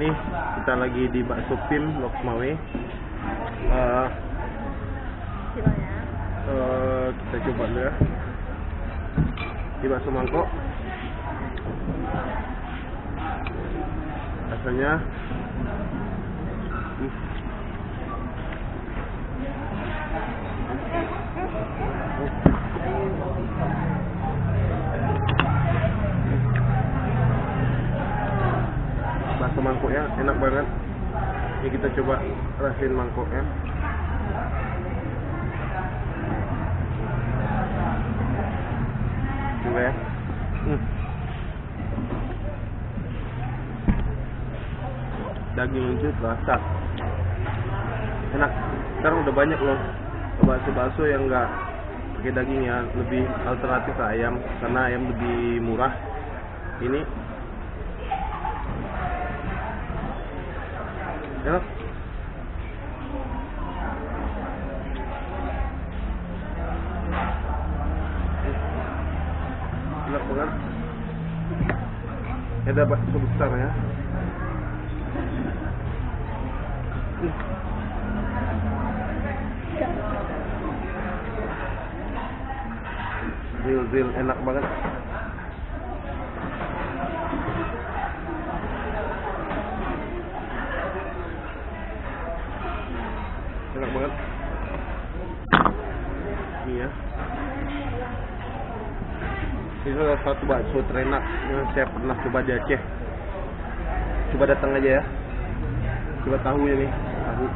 Nih, kita lagi di Bakso Pim, Lok Mawe. Kita coba dulu ya. Di bakso mangkok. Rasanya bakso mangkoknya enak banget. Ini kita coba rasain mangkoknya. Coba ya. Daging itu terasa enak. Sekarang udah banyak loh bakso-bakso yang enggak pakai daging ya, lebih alternatif ke ayam karena ayam lebih murah. Ini enak. Enak banget. Ada bakso besar ya. Zil enak banget. Enak banget. Ini ya. Ini salah satu bakso terenak yang saya pernah coba di Aceh. Coba datang aja ya. Coba tahu ya nih, tahu.